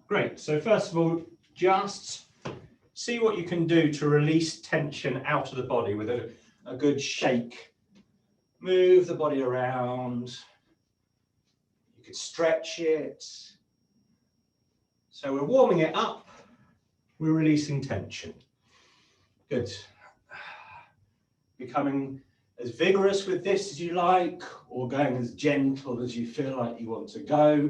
Great. So first of all, just see what you can do to release tension out of the body with a good shake. Move the body around. You could stretch it. So we're warming it up. We're releasing tension. Good. Becoming as vigorous with this as you like, or going as gentle as you feel like you want to go.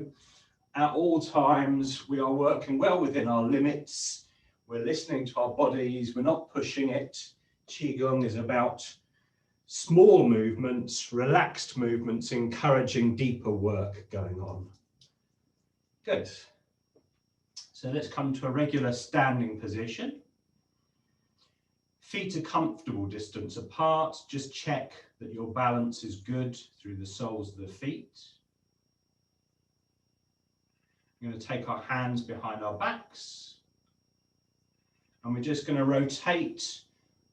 At all times, we are working well within our limits. We're listening to our bodies. We're not pushing it. QiGong is about small movements, relaxed movements, encouraging deeper work going on. Good. So let's come to a regular standing position. Feet a comfortable distance apart. Just check that your balance is good through the soles of the feet. We're going to take our hands behind our backs. And we're just going to rotate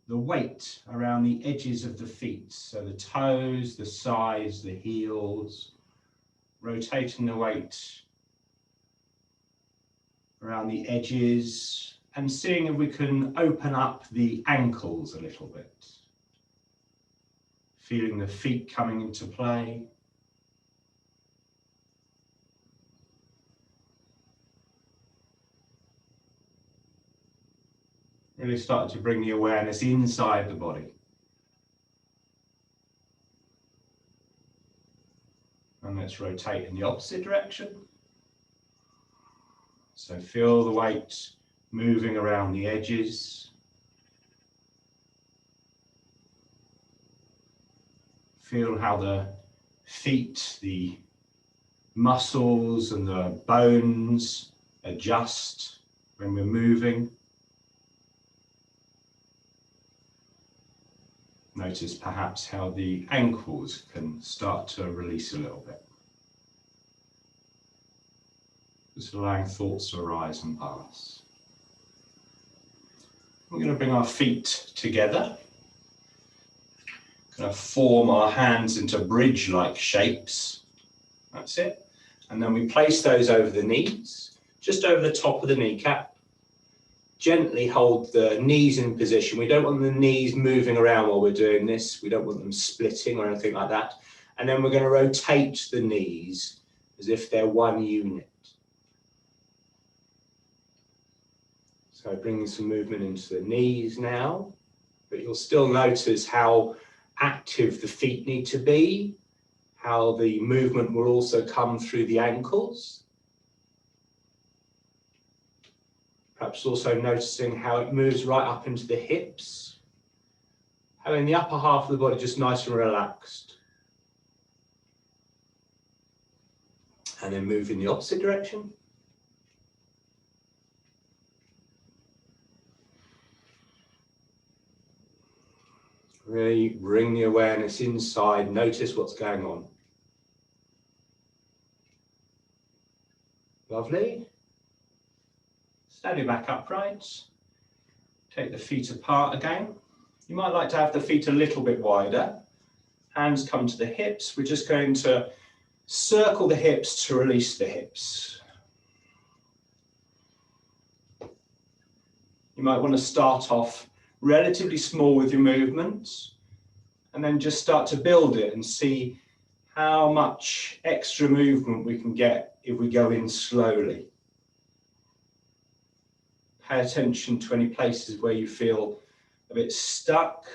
the weight around the edges of the feet. So the toes, the sides, the heels. Rotating the weight around the edges. And seeing if we can open up the ankles a little bit. Feeling the feet coming into play. Really start to bring the awareness inside the body. And let's rotate in the opposite direction. So feel the weight moving around the edges. Feel how the feet, the muscles and the bones adjust when we're moving. Notice perhaps how the ankles can start to release a little bit. Just allowing thoughts to arise and pass. We're going to bring our feet together. Going to form our hands into bridge-like shapes. That's it. And then we place those over the knees, just over the top of the kneecap. Gently hold the knees in position. We don't want the knees moving around while we're doing this. We don't want them splitting or anything like that. And then we're going to rotate the knees as if they're one unit. So bringing some movement into the knees now, but you'll still notice how active the feet need to be, how the movement will also come through the ankles. Perhaps also noticing how it moves right up into the hips, having the upper half of the body just nice and relaxed. And then move in the opposite direction. Really bring the awareness inside, notice what's going on. Lovely. Stand back upright. Take the feet apart again. You might like to have the feet a little bit wider. Hands come to the hips. We're just going to circle the hips to release the hips. You might want to start off relatively small with your movements and then just start to build it and see how much extra movement we can get if we go in slowly. Pay attention to any places where you feel a bit stuck.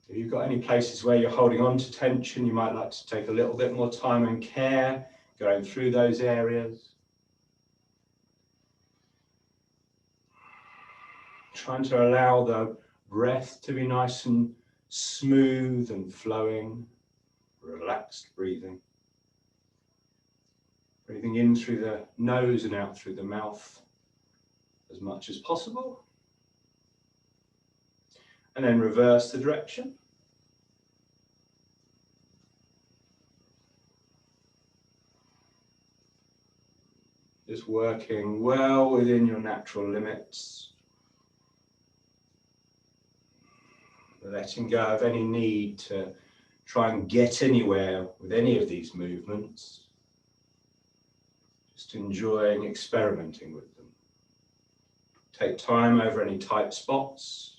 If you've got any places where you're holding on to tension, you might like to take a little bit more time and care going through those areas. Trying to allow the breath to be nice and smooth and flowing, relaxed breathing. Breathing in through the nose and out through the mouth as much as possible. And then reverse the direction. Just working well within your natural limits. Letting go of any need to try and get anywhere with any of these movements. just enjoying experimenting with them. Take time over any tight spots.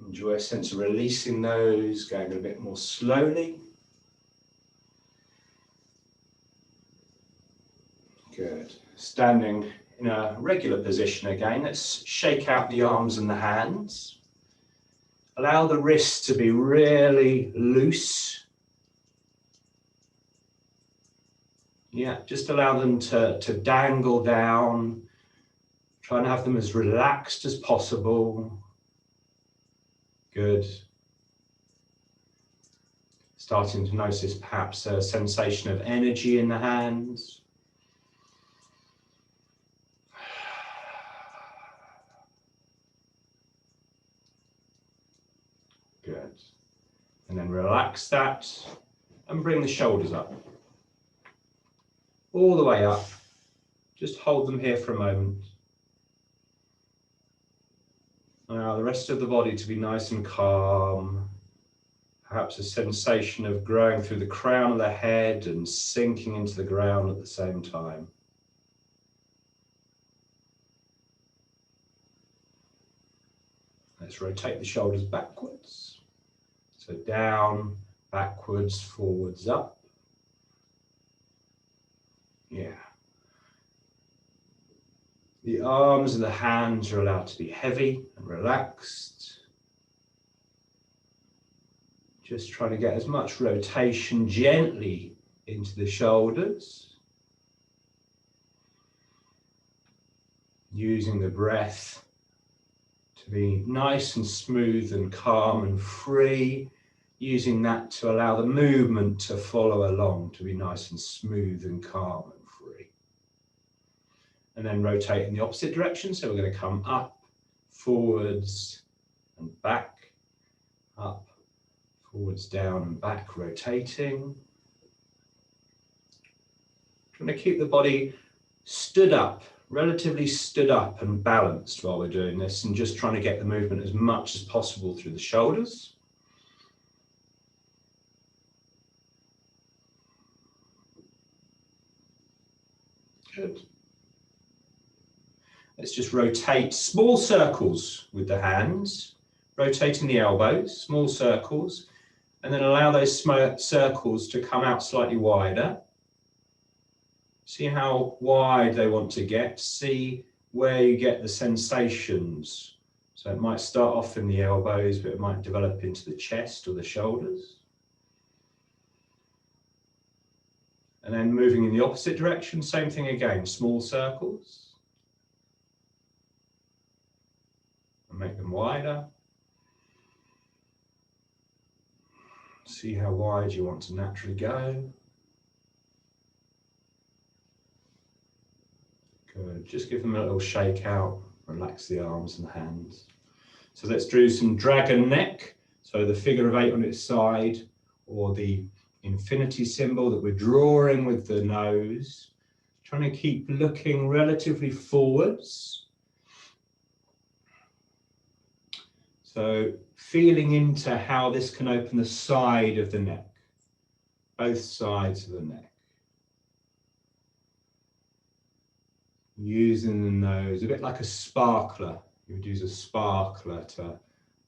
Enjoy a sense of releasing those, going a bit more slowly. Good. Standing in a regular position again. Let's shake out the arms and the hands. Allow the wrists to be really loose. Yeah, just allow them to dangle down. Try and have them as relaxed as possible. Good. Starting to notice perhaps a sensation of energy in the hands. Good. And then relax that and bring the shoulders up. All the way up. Just hold them here for a moment. Allow the rest of the body to be nice and calm. Perhaps a sensation of growing through the crown of the head and sinking into the ground at the same time. Let's rotate the shoulders backwards. So down, backwards, forwards, up. Yeah. The arms and the hands are allowed to be heavy and relaxed. Just trying to get as much rotation gently into the shoulders. Using the breath to be nice and smooth and calm and free. Using that to allow the movement to follow along, to be nice and smooth and calm and free. And then rotate in the opposite direction. So we're going to come up, forwards and back, up, forwards, down and back, rotating. Trying to keep the body stood up, relatively stood up and balanced while we're doing this, and just trying to get the movement as much as possible through the shoulders. Good. Let's just rotate small circles with the hands, rotating the elbows, small circles, and then allow those circles to come out slightly wider. See how wide they want to get, see where you get the sensations. So it might start off in the elbows, but it might develop into the chest or the shoulders. And then moving in the opposite direction, same thing again, small circles. And make them wider. See how wide you want to naturally go. Good, just give them a little shake out, relax the arms and hands. So let's do some dragon neck. So the figure of 8 on its side, or the infinity symbol that we're drawing with the nose. Trying to keep looking relatively forwards. So feeling into how this can open the side of the neck, both sides of the neck. Using the nose, a bit like a sparkler. You would use a sparkler to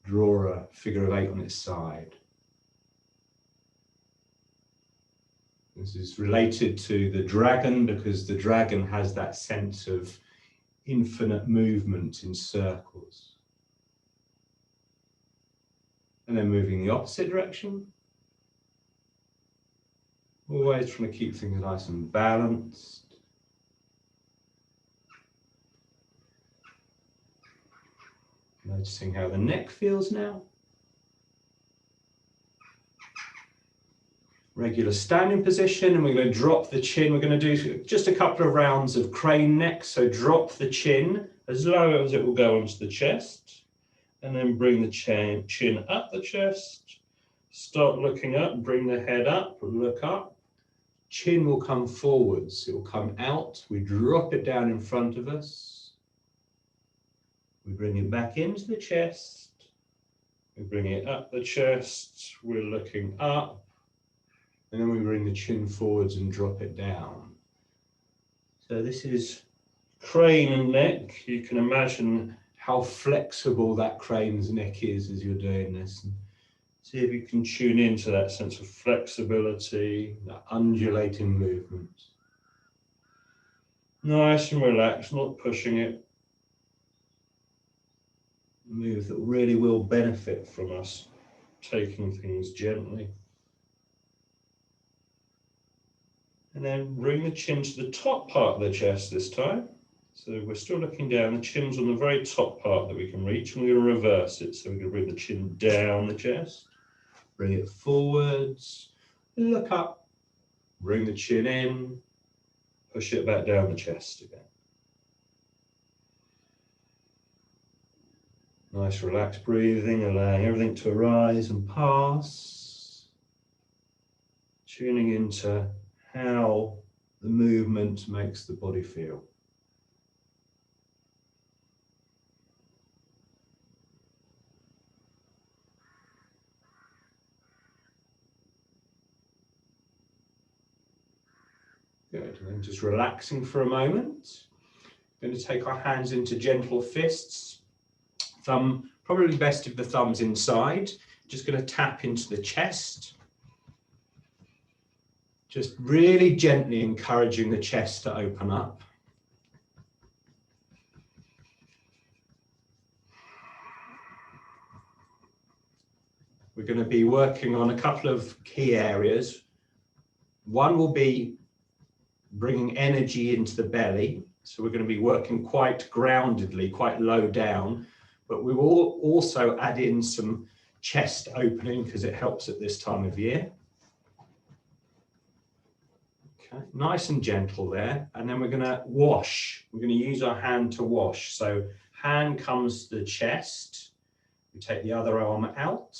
draw a figure of 8 on its side. This is related to the dragon because the dragon has that sense of infinite movement in circles. And then moving the opposite direction. Always trying to keep things nice and balanced. Noticing how the neck feels now. Regular standing position, and we're going to drop the chin. We're going to do just a couple of rounds of crane neck. So drop the chin as low as it will go onto the chest, and then bring the chin up the chest. Start looking up, bring the head up, look up. Chin will come forwards, it will come out. We drop it down in front of us. We bring it back into the chest. We bring it up the chest. We're looking up. And then we bring the chin forwards and drop it down. So this is crane neck. You can imagine how flexible that crane's neck is as you're doing this. And see if you can tune into that sense of flexibility, that undulating movement. Nice and relaxed, not pushing it. A move that really will benefit from us taking things gently. And then bring the chin to the top part of the chest this time. So we're still looking down, the chin's on the very top part that we can reach, and we're going to reverse it. So we're going to bring the chin down the chest, bring it forwards, look up, bring the chin in, push it back down the chest again. Nice relaxed breathing, allowing everything to arise and pass. Tuning into how the movement makes the body feel. Good, and then just relaxing for a moment. Going to take our hands into gentle fists. Thumb, probably best if the thumb's inside. Just going to tap into the chest. Just really gently encouraging the chest to open up. We're going to be working on a couple of key areas. One will be bringing energy into the belly. So we're going to be working quite groundedly, quite low down, but we will also add in some chest opening because it helps at this time of year. Okay, nice and gentle there. And then we're going to wash. We're going to use our hand to wash. So hand comes to the chest. We take the other arm out.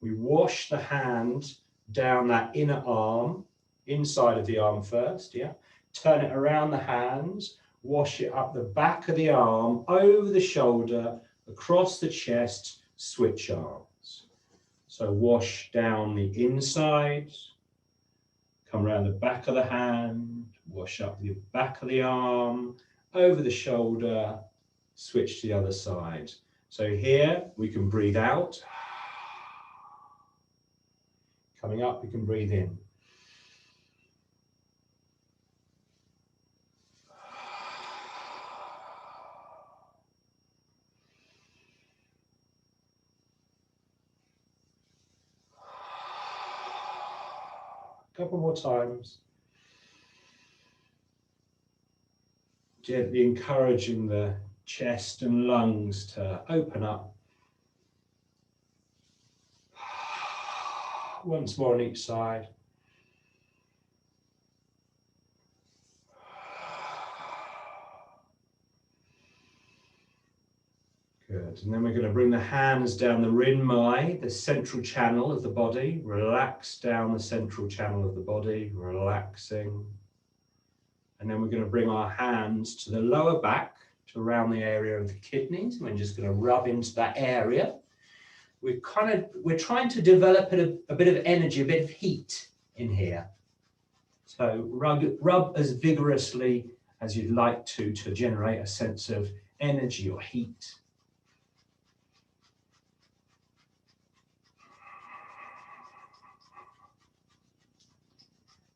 We wash the hand down that inner arm, inside of the arm first, yeah. Turn it around the hands, wash it up the back of the arm, over the shoulder, across the chest, switch arms. So wash down the inside, come around the back of the hand, wash up the back of the arm, over the shoulder, switch to the other side. So here we can breathe out. Coming up, we can breathe in. A couple more times. Gently encouraging the chest and lungs to open up. Once more on each side. Good. And then we're going to bring the hands down the rinmai, the central channel of the body. Relax down the central channel of the body, relaxing. And then we're going to bring our hands to the lower back, to around the area of the kidneys. We're just going to rub into that area. We're trying to develop a bit of energy, a bit of heat in here. So rub as vigorously as you'd like to generate a sense of energy or heat.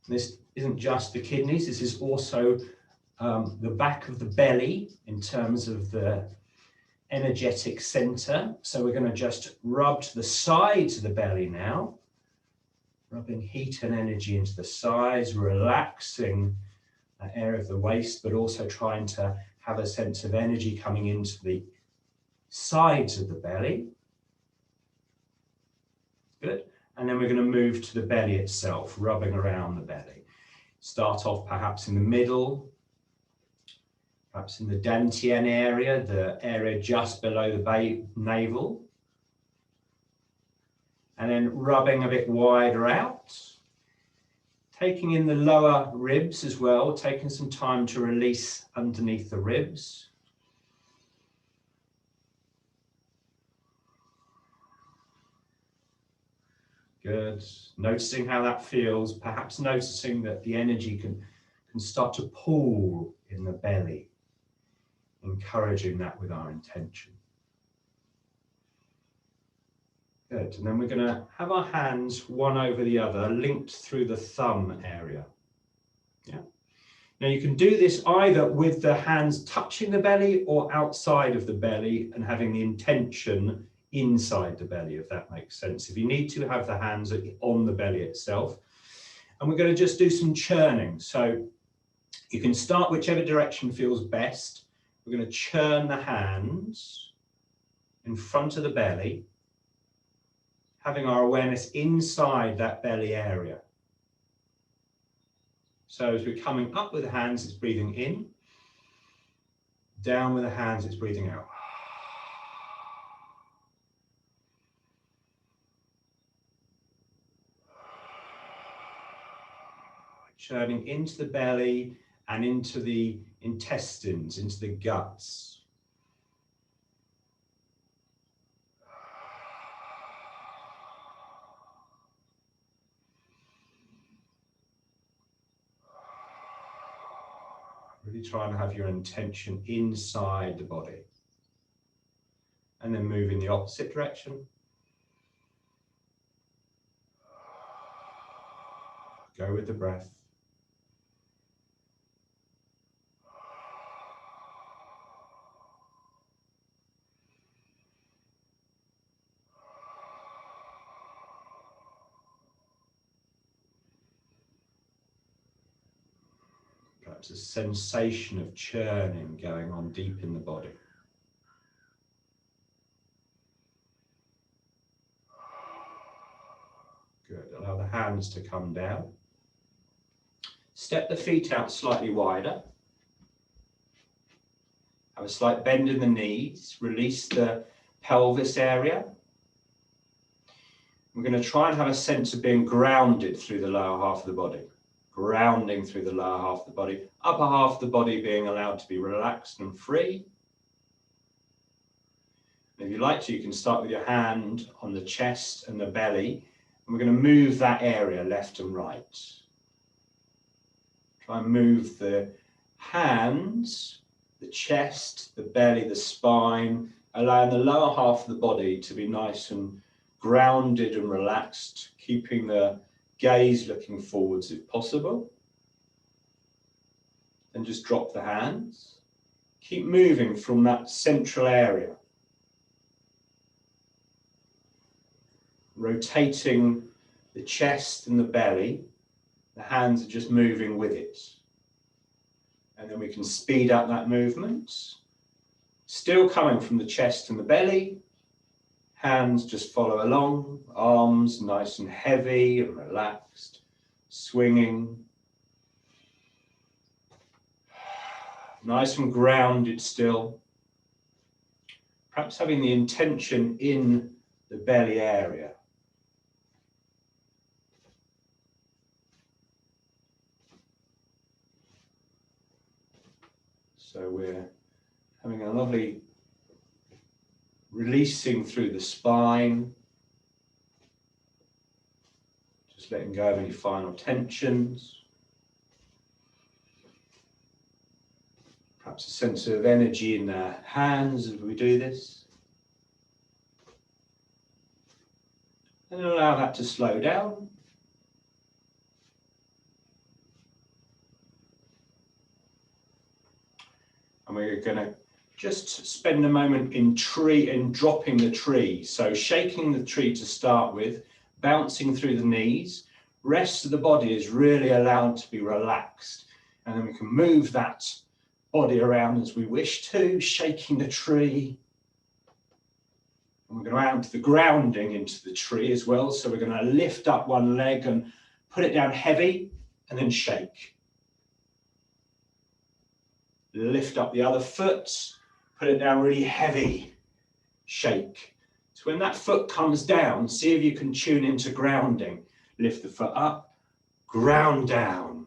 This isn't just the kidneys, this is also the back of the belly in terms of the energetic center. So we're going to just rub to the sides of the belly now, rubbing heat and energy into the sides, relaxing that area of the waist, but also trying to have a sense of energy coming into the sides of the belly. Good. And then we're going to move to the belly itself, rubbing around the belly. Start off perhaps in the middle, perhaps in the dantian area, the area just below the navel. And then rubbing a bit wider out. Taking in the lower ribs as well, taking some time to release underneath the ribs. Good. Noticing how that feels, perhaps noticing that the energy can can start to pull in the belly, encouraging that with our intention. Good, and then we're going to have our hands one over the other, linked through the thumb area. Yeah. Now you can do this either with the hands touching the belly or outside of the belly and having the intention inside the belly, if that makes sense. If you need to, have the hands on the belly itself. And we're going to just do some churning. So you can start whichever direction feels best. We're going to churn the hands in front of the belly, having our awareness inside that belly area. So as we're coming up with the hands, it's breathing in. Down with the hands, it's breathing out. Churning into the belly and into the intestines, into the guts. Really trying to have your intention inside the body. And then move in the opposite direction. Go with the breath. Perhaps a sensation of churning going on deep in the body. Good. Allow the hands to come down. Step the feet out slightly wider. Have a slight bend in the knees. Release the pelvis area. We're going to try and have a sense of being grounded through the lower half of the body. Grounding through the lower half of the body. Upper half of the body being allowed to be relaxed and free. And if you like to, you can start with your hand on the chest and the belly. And we're going to move that area left and right. Try and move the hands, the chest, the belly, the spine, allowing the lower half of the body to be nice and grounded and relaxed, keeping the gaze looking forwards if possible. Then just drop the hands. Keep moving from that central area. Rotating the chest and the belly. The hands are just moving with it. And then we can speed up that movement. Still coming from the chest and the belly. Hands just follow along. Arms nice and heavy and relaxed. Swinging. Nice and grounded still. Perhaps having the intention in the belly area. So we're having a lovely releasing through the spine. Just letting go of any final tensions. Perhaps a sense of energy in the hands as we do this. And allow that to slow down. And we're going to just spend a moment in dropping the tree. So shaking the tree to start with, bouncing through the knees. Rest of the body is really allowed to be relaxed. And then we can move that body around as we wish to, shaking the tree. And we're going to add the grounding into the tree as well. So we're going to lift up one leg and put it down heavy and then shake. Lift up the other foot, put it down really heavy, shake. So when that foot comes down, see if you can tune into grounding. Lift the foot up, ground down.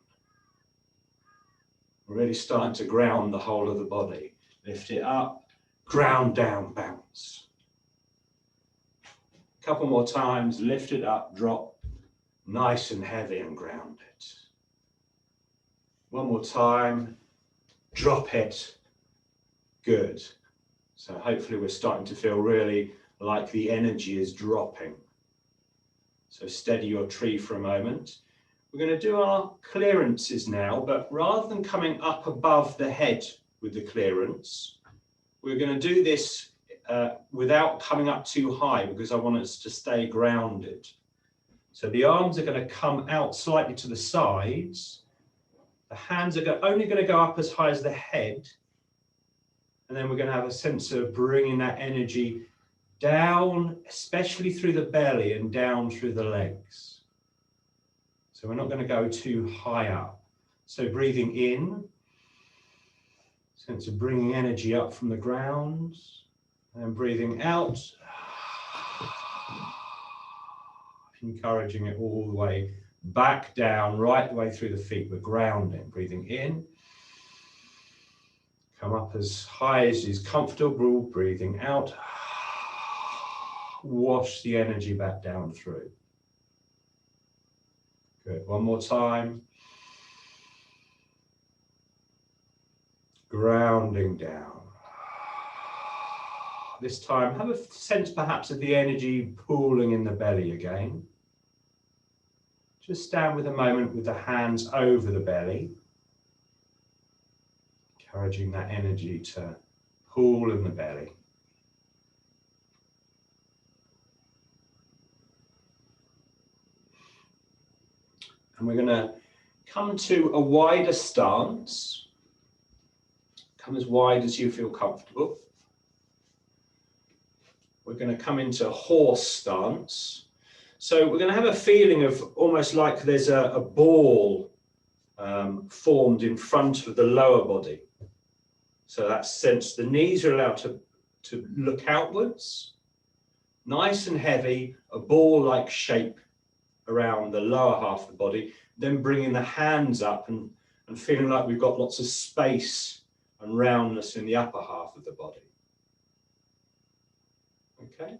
We're really starting to ground the whole of the body. Lift it up, ground down, bounce. A couple more times, lift it up, drop, nice and heavy and grounded. One more time. Drop it. Good. So hopefully we're starting to feel really like the energy is dropping. So steady your tree for a moment. We're going to do our clearances now, but rather than coming up above the head with the clearance, we're going to do this without coming up too high because I want us to stay grounded. So the arms are going to come out slightly to the sides. The hands are only going to go up as high as the head. And then we're going to have a sense of bringing that energy down, especially through the belly and down through the legs. So we're not going to go too high up. So breathing in, sense of bringing energy up from the ground, and breathing out, encouraging it all the way back down, right the way through the feet. We're grounding, breathing in. Come up as high as is comfortable, breathing out. Wash the energy back down through. Good, one more time. Grounding down. This time, have a sense perhaps of the energy pooling in the belly again. Just stand with a moment with the hands over the belly. Encouraging that energy to pool in the belly. And we're going to come to a wider stance. Come as wide as you feel comfortable. We're going to come into horse stance. So we're going to have a feeling of almost like there's a ball formed in front of the lower body. So that sense the knees are allowed to look outwards. Nice and heavy, a ball-like shape around the lower half of the body. Then bringing the hands up and feeling like we've got lots of space and roundness in the upper half of the body. Okay.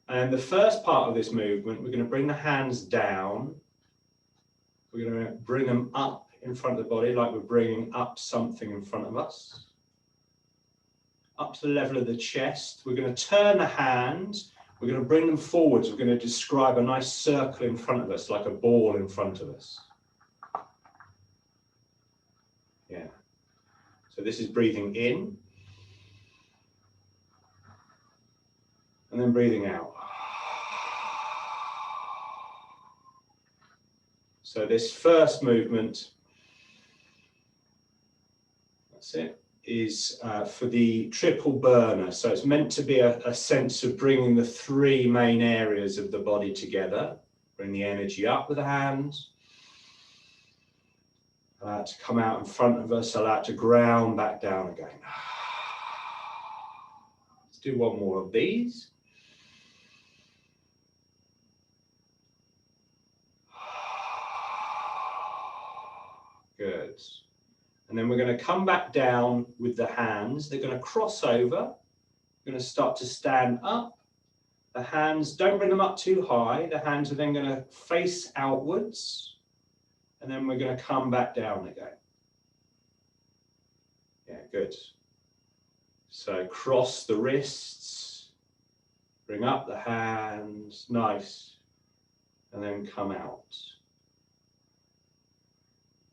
And the first part of this movement, we're going to bring the hands down. We're going to bring them up in front of the body like we're bringing up something in front of us. Up to the level of the chest. We're going to turn the hands. We're going to bring them forwards. We're going to describe a nice circle in front of us, like a ball in front of us. Yeah. So this is breathing in. And then breathing out. So this first movement, that's it, is for the triple burner. So it's meant to be a sense of bringing the three main areas of the body together. Bring the energy up with the hands. Allow it to come out in front of us. Allow it to ground back down again. Let's do one more of these. Good. And then we're going to come back down with the hands. They're going to cross over. We're going to start to stand up. The hands, don't bring them up too high. The hands are then going to face outwards. And then we're going to come back down again. Yeah, good. So cross the wrists. Bring up the hands. Nice. And then come out.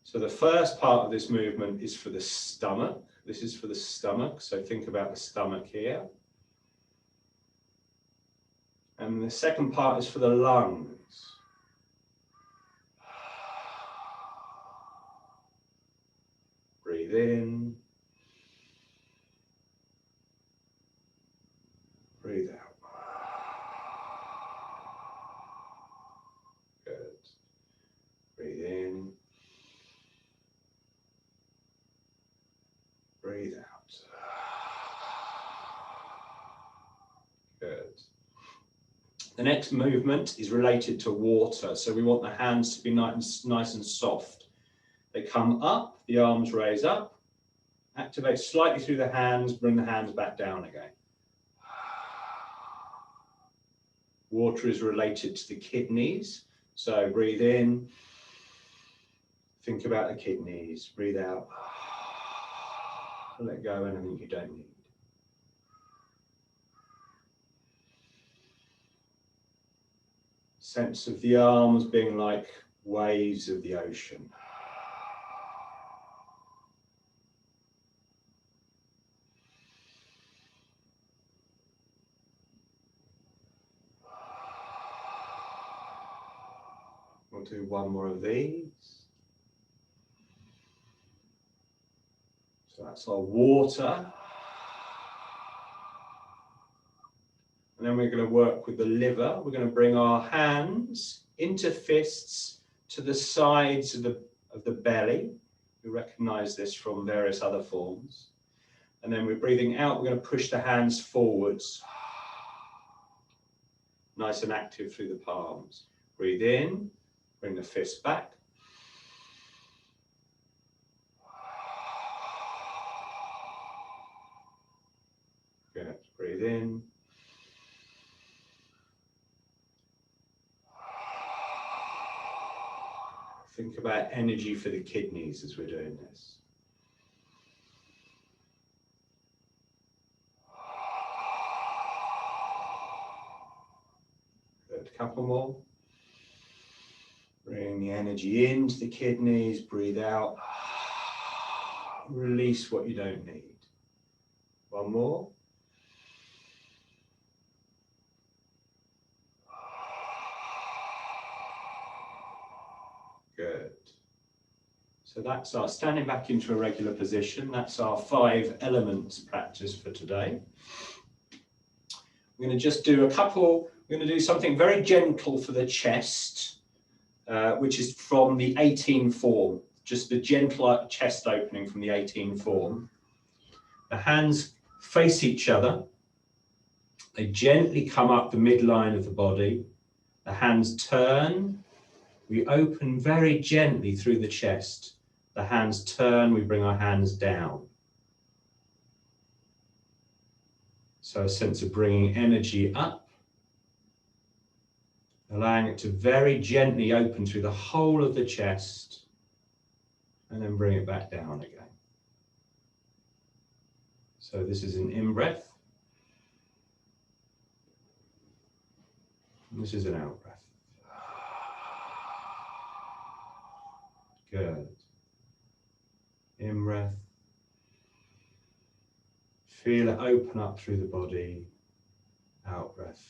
So the first part of this movement is for the stomach. This is for the stomach, so think about the stomach here. And the second part is for the lungs. Breathe in. Breathe out. Good. Breathe in. Breathe out. Good. The next movement is related to water. So we want the hands to be nice and soft. They come up, the arms raise up, activate slightly through the hands, bring the hands back down again. Water is related to the kidneys. So breathe in. Think about the kidneys. Breathe out. Let go of anything you don't need. Sense of the arms being like waves of the ocean. We'll do one more of these. So that's our water. And then we're going to work with the liver. We're going to bring our hands into fists to the sides of the belly. We recognize this from various other forms. And then we're breathing out. We're going to push the hands forwards. Nice and active through the palms. Breathe in. Bring the fist back. Good. Breathe in. Think about energy for the kidneys as we're doing this. Good. Couple more. Bring the energy into the kidneys. Breathe out. Release what you don't need. One more. Good. So that's our standing back into a regular position. That's our 5 elements practice for today. We're going to just do a couple. We're going to do something very gentle for the chest, which is from the 18 form. Just the gentle chest opening from the 18 form. The hands face each other. They gently come up the midline of the body. The hands turn. We open very gently through the chest. The hands turn, we bring our hands down. So a sense of bringing energy up, allowing it to very gently open through the whole of the chest, and then bring it back down again. So this is an in-breath. And this is an out-breath. Good. In-breath. Feel it open up through the body. Out-breath.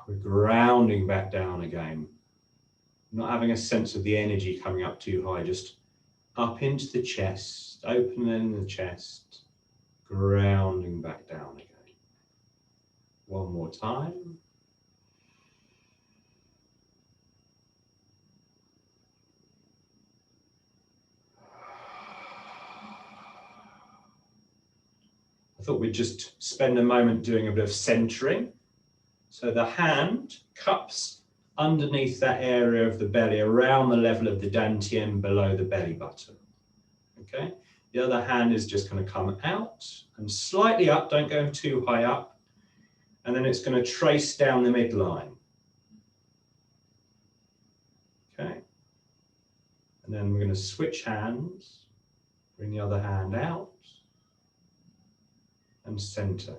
We're grounding back down again. Not having a sense of the energy coming up too high, just up into the chest, opening the chest, grounding back down again. One more time. I thought we'd just spend a moment doing a bit of centering. So the hand cups underneath that area of the belly, around the level of the dantian, below the belly button. Okay. The other hand is just going to come out and slightly up, don't go too high up. And then it's going to trace down the midline. Okay. And then we're going to switch hands, bring the other hand out and center.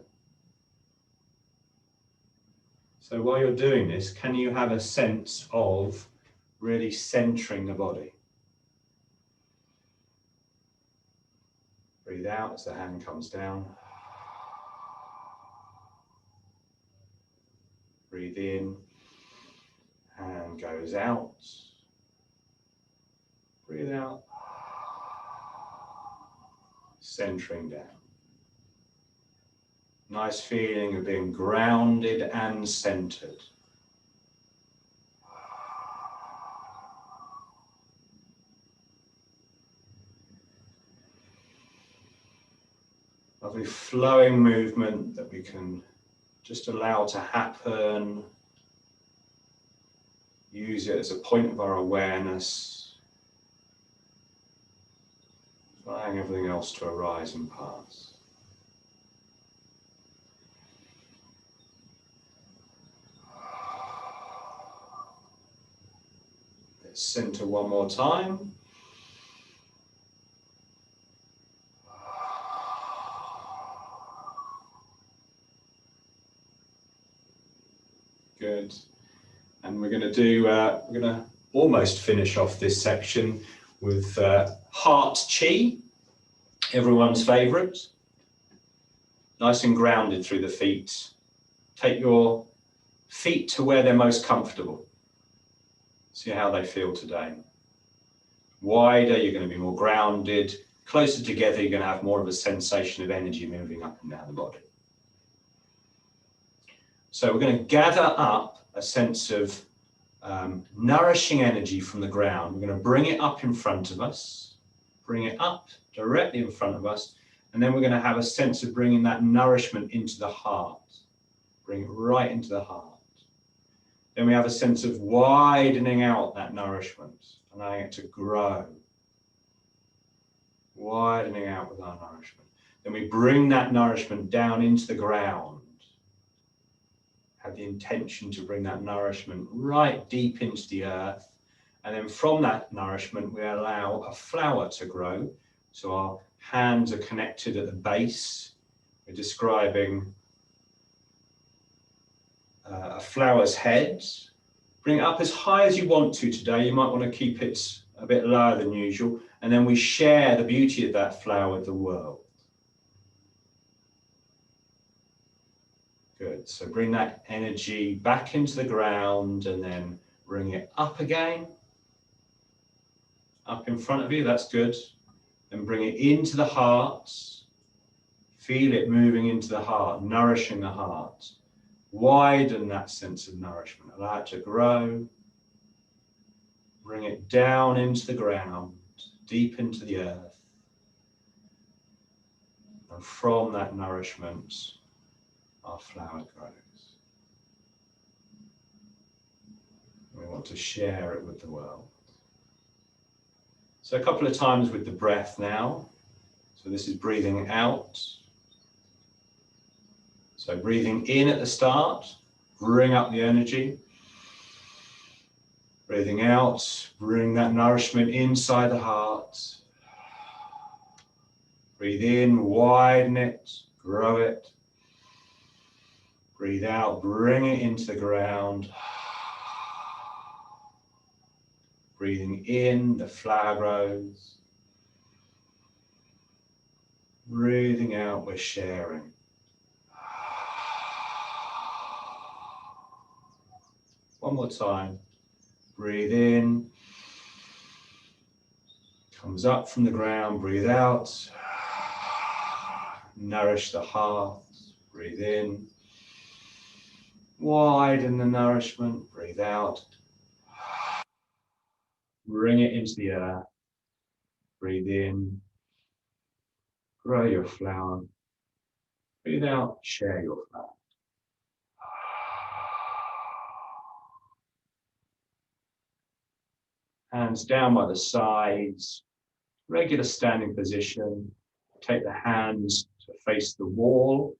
So while you're doing this, can you have a sense of really centering the body? Breathe out as the hand comes down. Breathe in, hand goes out. Breathe out, centering down. Nice feeling of being grounded and centered. Lovely flowing movement that we can just allow to happen. Use it as a point of our awareness. Allowing everything else to arise and pass. Let's center one more time. Good. And we're going to almost finish off this section with heart chi, everyone's favourite. Nice and grounded through the feet. Take your feet to where they're most comfortable. See how they feel today. Wider, you're going to be more grounded. Closer together, you're going to have more of a sensation of energy moving up and down the body. So we're going to gather up a sense of nourishing energy from the ground. We're going to bring it up in front of us, bring it up directly in front of us, and then we're going to have a sense of bringing that nourishment into the heart. Bring it right into the heart. Then we have a sense of widening out that nourishment, allowing it to grow. Widening out with our nourishment. Then we bring that nourishment down into the ground. Have the intention to bring that nourishment right deep into the earth. And then from that nourishment, we allow a flower to grow. So our hands are connected at the base. We're describing a flower's head. Bring it up as high as you want to today. You might want to keep it a bit lower than usual. And then we share the beauty of that flower with the world. Good. So bring that energy back into the ground and then bring it up again. Up in front of you, that's good. Then bring it into the heart. Feel it moving into the heart, nourishing the heart. Widen that sense of nourishment. Allow it to grow. Bring it down into the ground, deep into the earth. And from that nourishment, our flower grows. We want to share it with the world. So a couple of times with the breath now. So this is breathing out. So breathing in at the start, bring up the energy. Breathing out, bring that nourishment inside the heart. Breathe in, widen it, grow it. Breathe out, bring it into the ground. Breathing in, the flower grows. Breathing out, we're sharing. One more time. Breathe in. Comes up from the ground, breathe out. Nourish the heart. Breathe in. Widen the nourishment, breathe out. Bring it into the earth. Breathe in. Grow your flower. Breathe out, share your flower. Hands down by the sides. Regular standing position. Take the hands to face the wall.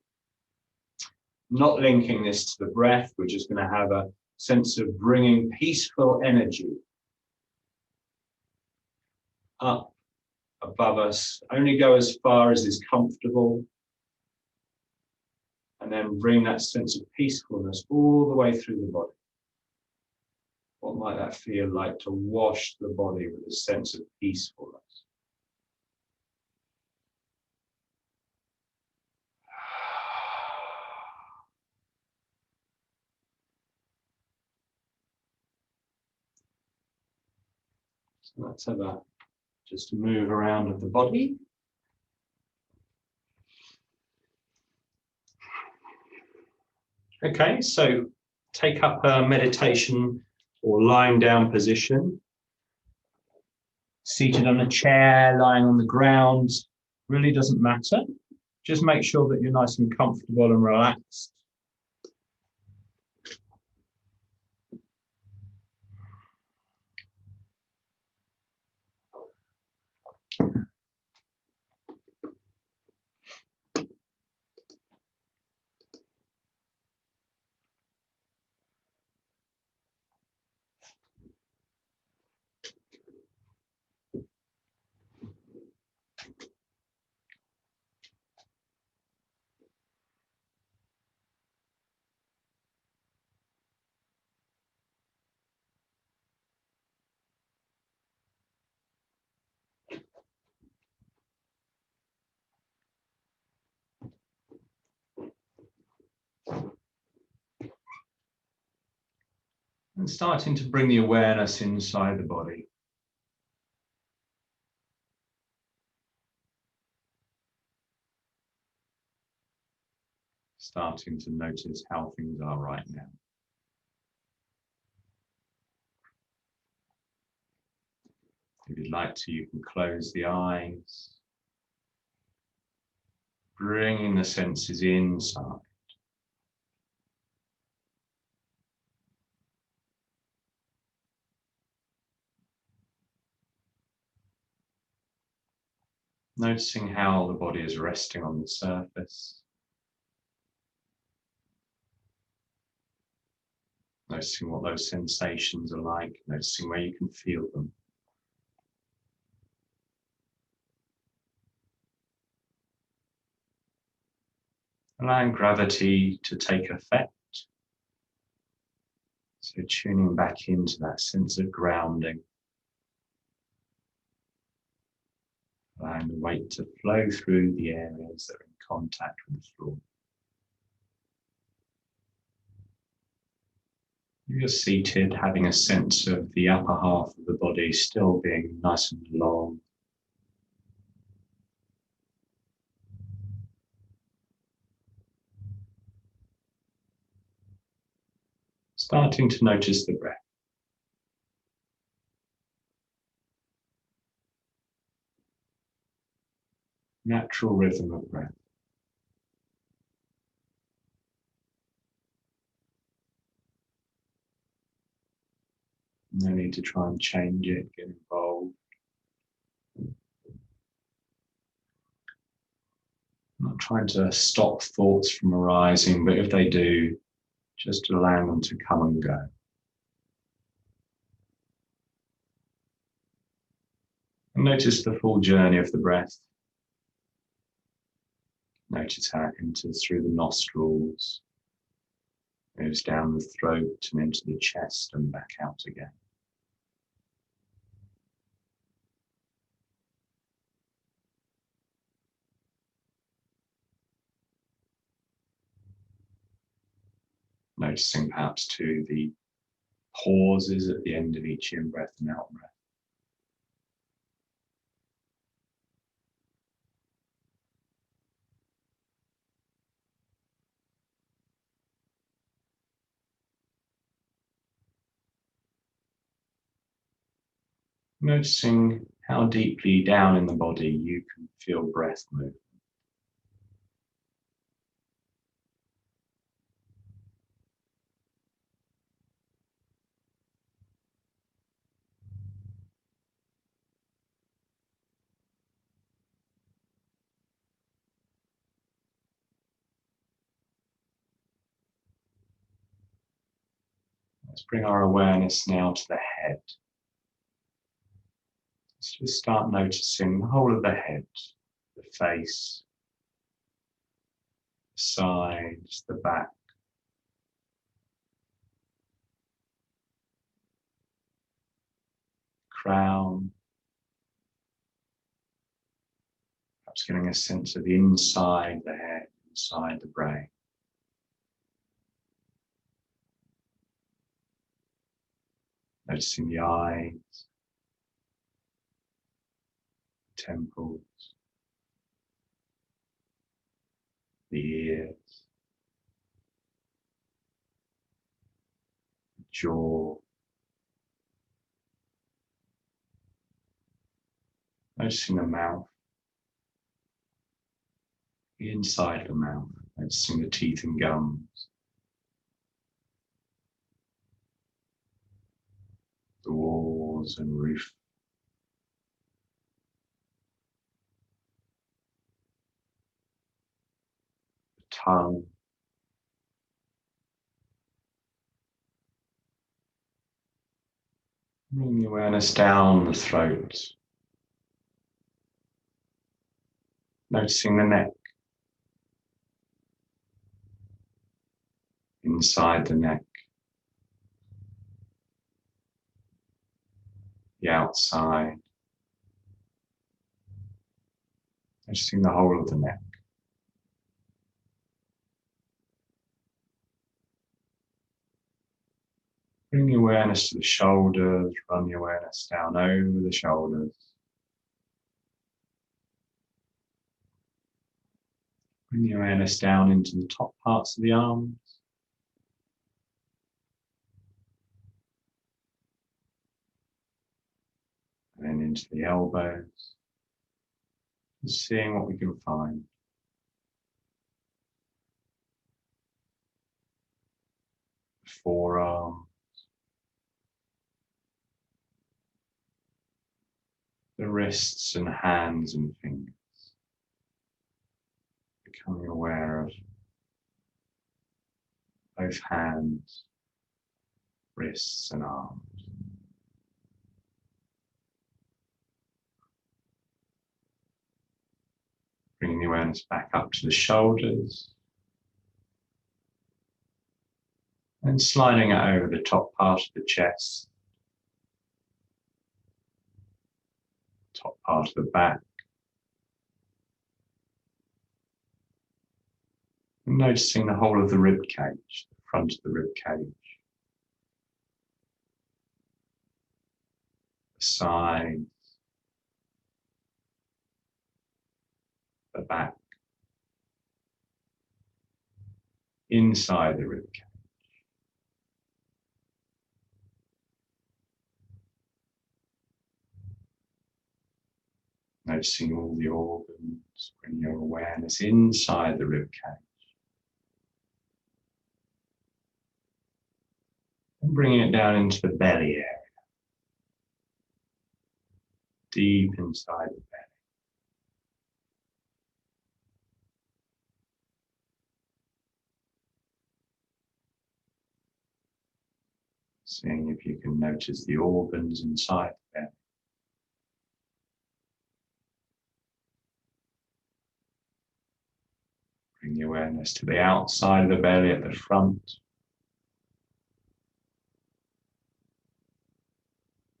Not linking this to the breath, we're just going to have a sense of bringing peaceful energy up above us. Only go as far as is comfortable. And then bring that sense of peacefulness all the way through the body. What might that feel like to wash the body with a sense of peacefulness? So let's have a just move around of the body. Okay, so take up a meditation or lying down position. Seated on a chair, lying on the ground, really doesn't matter. Just make sure that you're nice and comfortable and relaxed. And starting to bring the awareness inside the body. Starting to notice how things are right now. If you'd like to, you can close the eyes, bringing the senses inside. Noticing how the body is resting on the surface. Noticing what those sensations are like, noticing where you can feel them. Allowing gravity to take effect. So tuning back into that sense of grounding. Allowing the weight to flow through the areas that are in contact with the floor. You're seated, having a sense of the upper half of the body still being nice and long. Starting to notice the breath. Natural rhythm of breath. No need to try and change it, get involved. Not trying to stop thoughts from arising, but if they do, just allowing them to come and go. And notice the full journey of the breath. Notice how it enters through the nostrils, moves down the throat and into the chest and back out again. Noticing perhaps too the pauses at the end of each in-breath and out-breath. Noticing how deeply down in the body you can feel breath move. Let's bring our awareness now to the head. Let's just start noticing the whole of the head, the face, the sides, the back. Crown. Perhaps getting a sense of inside the head, inside the brain. Noticing the eyes, temples, the ears, the jaw. Noticing the mouth, the inside of the mouth, noticing the teeth and gums, the walls and roof, the tongue, bringing the awareness down the throat, noticing the neck, inside the neck, the outside, noticing the whole of the neck. Bring the awareness to the shoulders, run the awareness down over the shoulders. Bring the awareness down into the top parts of the arms. And then into the elbows. Just seeing what we can find. The forearm. The wrists and hands and fingers. Becoming aware of both hands, wrists and arms. Bringing the awareness back up to the shoulders. And sliding it over the top part of the chest. Top part of the back. And noticing the whole of the rib cage, the front of the rib cage. The sides. The back. Inside the rib cage. Noticing all the organs, bring your awareness inside the rib cage. And bringing it down into the belly area. Deep inside the belly. Seeing if you can notice the organs inside the belly. Bring the awareness to the outside of the belly at the front.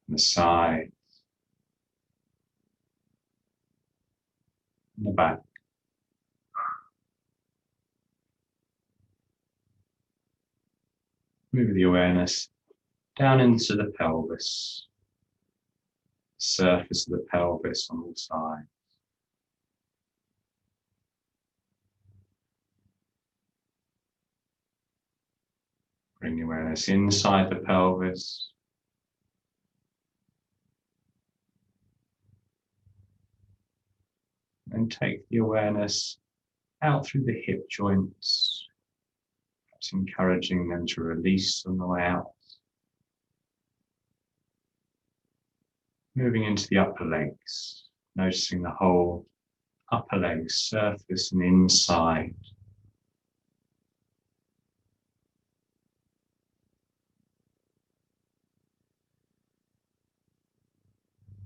And the sides. And the back. Move the awareness down into the pelvis. Surface of the pelvis on all sides. Bring the awareness inside the pelvis. And take the awareness out through the hip joints, perhaps encouraging them to release on the way out. Moving into the upper legs, noticing the whole upper leg surface and inside.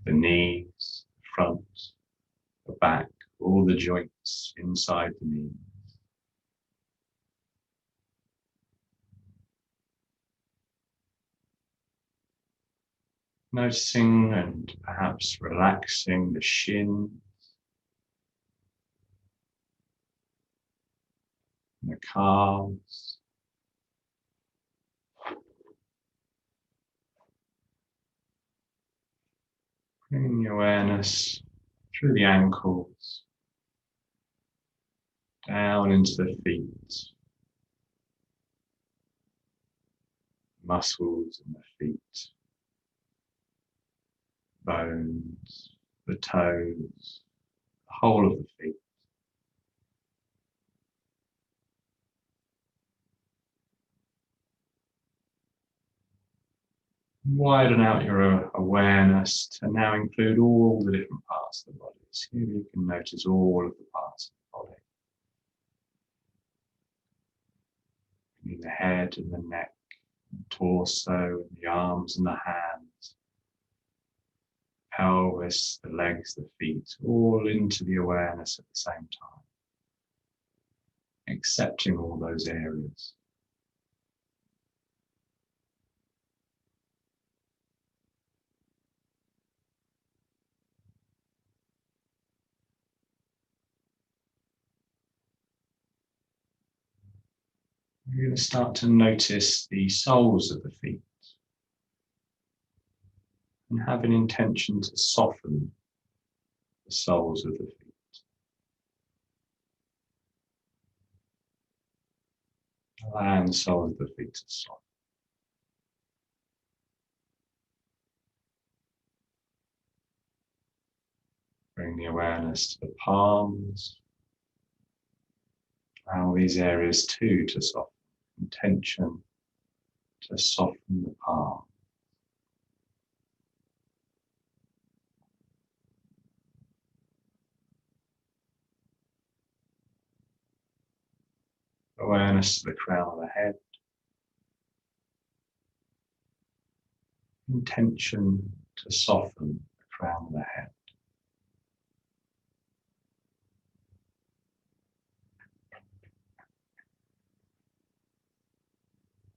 The knees, the front, the back, all the joints inside the knees. Noticing and perhaps relaxing the shins, the calves, bringing the awareness through the ankles, down into the feet, muscles in the feet, bones, the toes, the whole of the feet. Widen out your awareness to now include all the different parts of the body. See if you can notice all of the parts of the body. The head and the neck, the torso, and the arms and the hands, pelvis, the legs, the feet, all into the awareness at the same time. Accepting all those areas. You're going to start to notice the soles of the feet. And have an intention to soften the soles of the feet. Allow the soles of the feet to soften. Bring the awareness to the palms. Allow these areas too to soften. Intention to soften the palm. Awareness to the crown of the head. Intention to soften the crown of the head.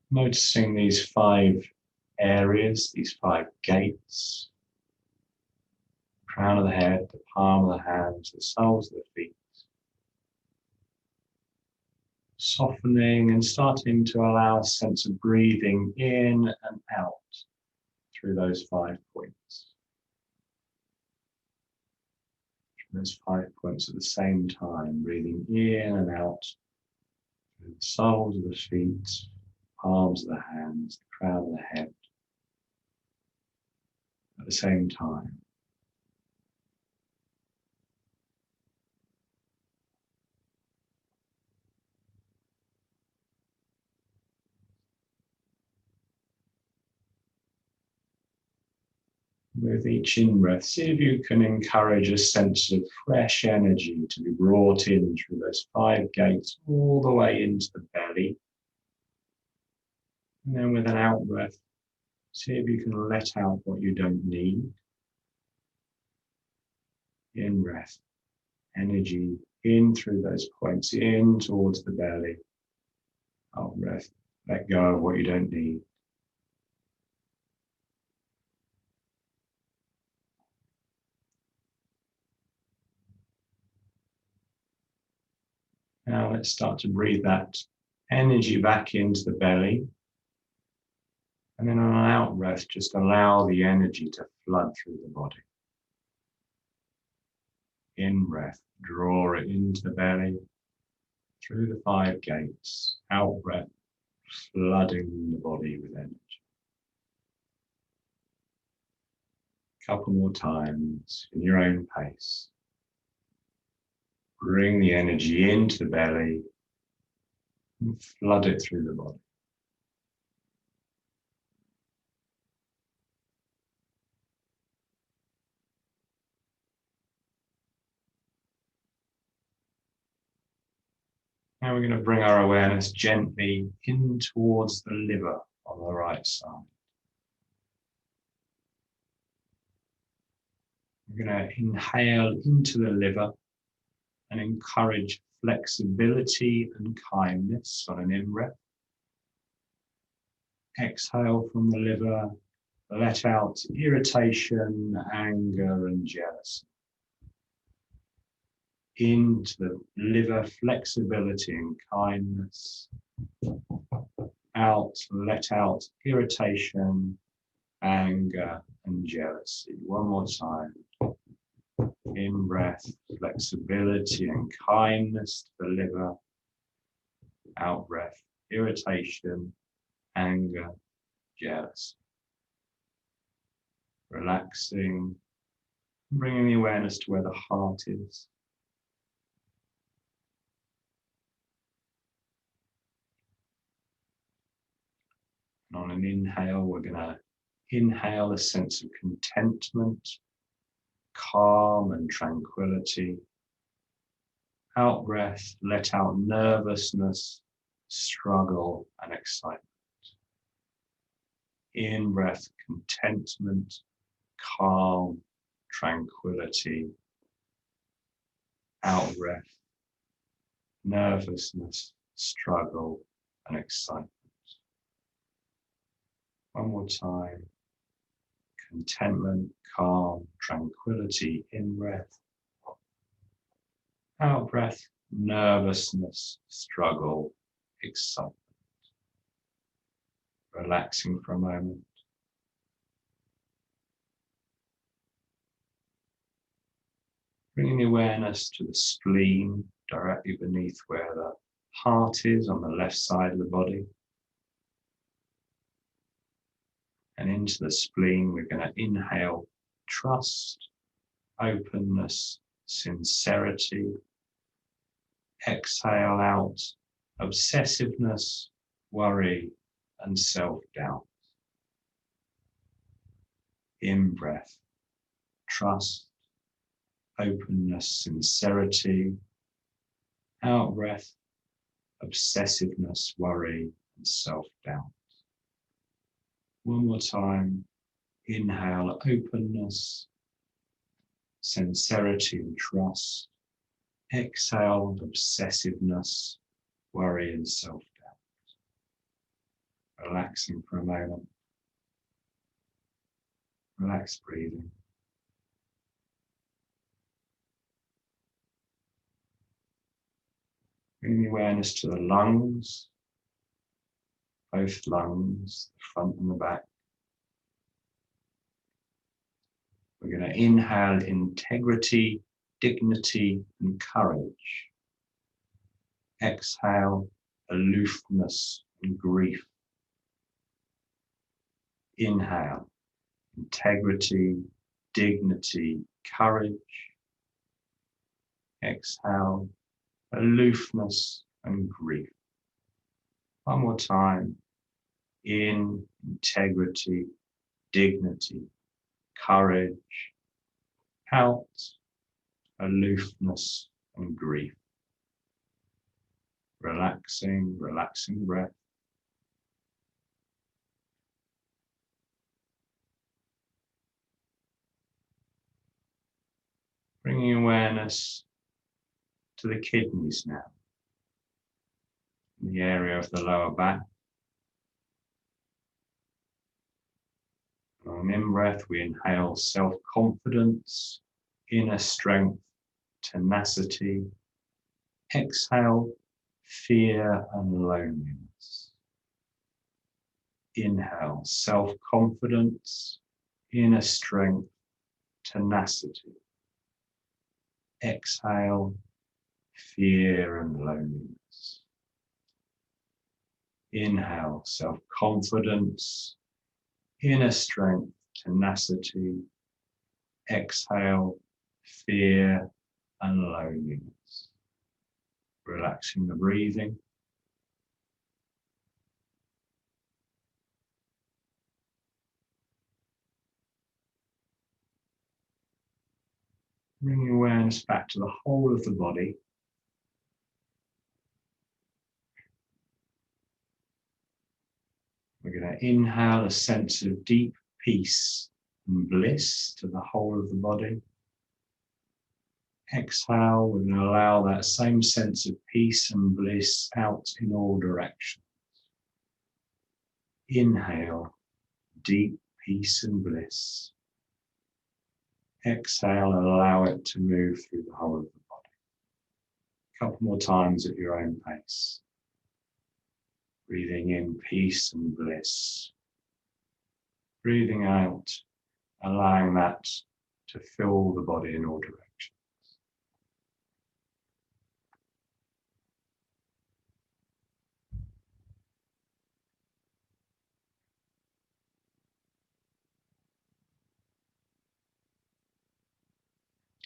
Noticing these 5 areas, these 5 gates. Crown of the head, the palm of the hands, the soles of the feet. Softening and starting to allow a sense of breathing in and out through those 5 points. Through those 5 points at the same time, breathing in and out through the soles of the feet, palms of the hands, the crown of the head at the same time. With each in-breath, see if you can encourage a sense of fresh energy to be brought in through those 5 gates all the way into the belly. And then with an out-breath, see if you can let out what you don't need. In-breath, energy in through those points, in towards the belly. Out-breath, let go of what you don't need. Now let's start to breathe that energy back into the belly. And then on an out breath, just allow the energy to flood through the body. In breath, draw it into the belly, through the 5 gates. Out breath, flooding the body with energy. Couple more times in your own pace. Bring the energy into the belly and flood it through the body. Now we're going to bring our awareness gently in towards the liver on the right side. We're going to inhale into the liver and encourage flexibility and kindness on an in-breath. Exhale from the liver, let out irritation, anger, and jealousy. Into the liver, flexibility and kindness. Out, let out irritation, anger, and jealousy. One more time. In breath, flexibility and kindness to the liver. Out breath, irritation, anger, jealousy. Relaxing, bringing the awareness to where the heart is. And on an inhale, we're going to inhale a sense of contentment, calm and tranquility. Out breath, let out nervousness, struggle and excitement. In breath, contentment, calm, tranquility. Out breath, nervousness, struggle and excitement. One more time. Contentment, calm, tranquility, in breath. Out breath, nervousness, struggle, excitement. Relaxing for a moment. Bringing the awareness to the spleen, directly beneath where the heart is on the left side of the body. And into the spleen, we're going to inhale trust, openness, sincerity. Exhale out obsessiveness, worry, and self-doubt. In breath, trust, openness, sincerity. Out breath, obsessiveness, worry, and self-doubt. One more time. Inhale, openness, sincerity, and trust. Exhale, obsessiveness, worry, and self-doubt. Relaxing for a moment. Relax breathing. Bring the awareness to the lungs, both lungs, the front and the back. We're going to inhale integrity, dignity, and courage. Exhale aloofness and grief. Inhale integrity, dignity, courage. Exhale aloofness and grief. One more time. In integrity, dignity, courage. Out aloofness and grief. Relaxing, relaxing breath. Bringing awareness to the kidneys now, in the area of the lower back. On in-breath, we inhale self-confidence, inner strength, tenacity. Exhale, fear and loneliness. Inhale, self-confidence, inner strength, tenacity. Exhale, fear and loneliness. Inhale, self-confidence, inner strength, tenacity. Exhale, fear and loneliness. Relaxing the breathing. Bringing awareness back to the whole of the body. We're going to inhale a sense of deep peace and bliss to the whole of the body. Exhale, we're going to allow that same sense of peace and bliss out in all directions. Inhale, deep peace and bliss. Exhale, and allow it to move through the whole of the body. A couple more times at your own pace. Breathing in peace and bliss. Breathing out, allowing that to fill the body in all directions.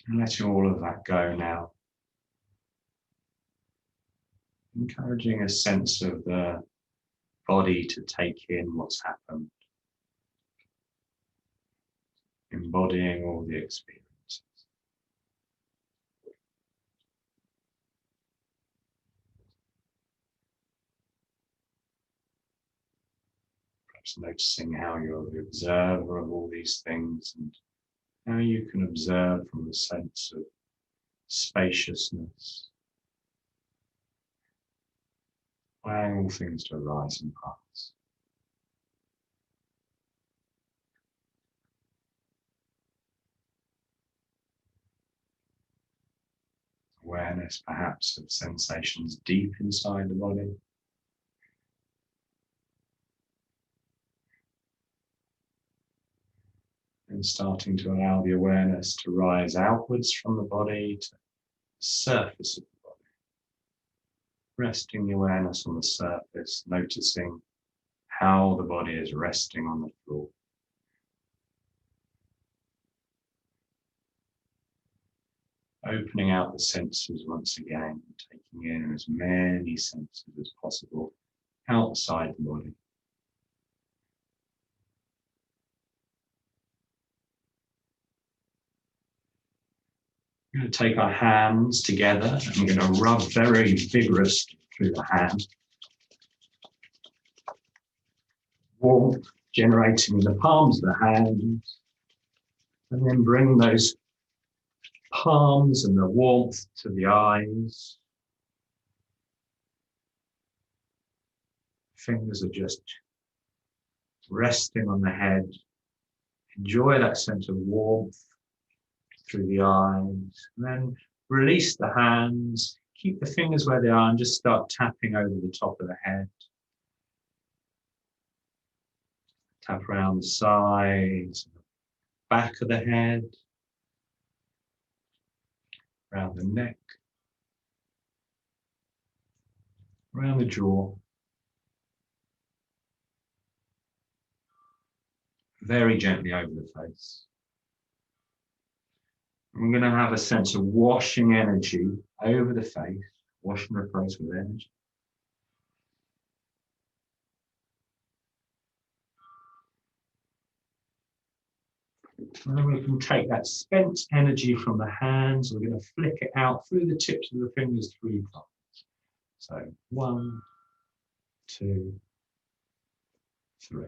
And letting all of that go now. Encouraging a sense of the body to take in what's happened. Embodying all the experiences. Perhaps noticing how you're the observer of all these things and how you can observe from a sense of spaciousness, allowing all things to arise and pass. Awareness perhaps of sensations deep inside the body. And And starting to allow the awareness to rise outwards from the body to the surface of the body. Resting the awareness on the surface, noticing how the body is resting on the floor. Opening out the senses once again, taking in as many senses as possible outside the body. We're going to take our hands together and we're going to rub very vigorously through the hand. Warmth generating in the palms of the hands. And then bring those palms and the warmth to the eyes. Fingers are just resting on the head. Enjoy that sense of warmth through the eyes. And then release the hands. Keep the fingers where they are and just start tapping over the top of the head. Tap around the sides, back of the head, around the neck, around the jaw. Very gently over the face. And we're going to have a sense of washing energy over the face, washing the face with energy. And then we can take that spent energy from the hands, we're going to flick it out through the tips of the fingers 3 times. So 1, 2, 3.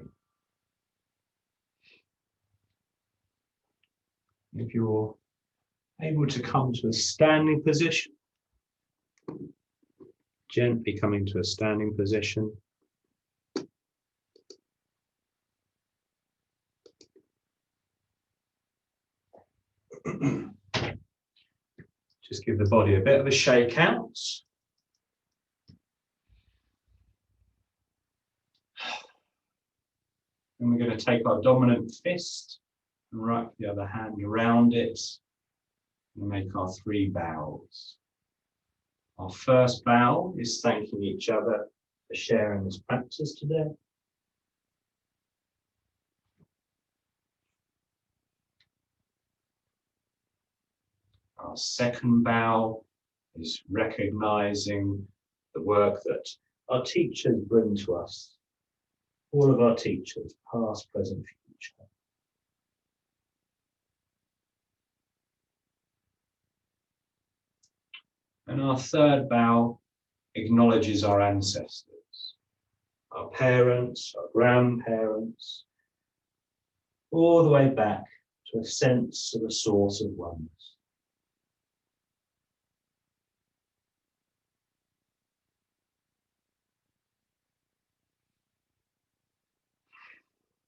If you're able to come to a standing position, gently coming to a standing position. Just give the body a bit of a shake out. And we're going to take our dominant fist and wrap the other hand around it and make our 3 bows. Our first bow is thanking each other for sharing this practice today. Our second bow is recognizing the work that our teachers bring to us. All of our teachers, past, present, future. And our third bow acknowledges our ancestors, our parents, our grandparents, all the way back to a sense of a source of oneness.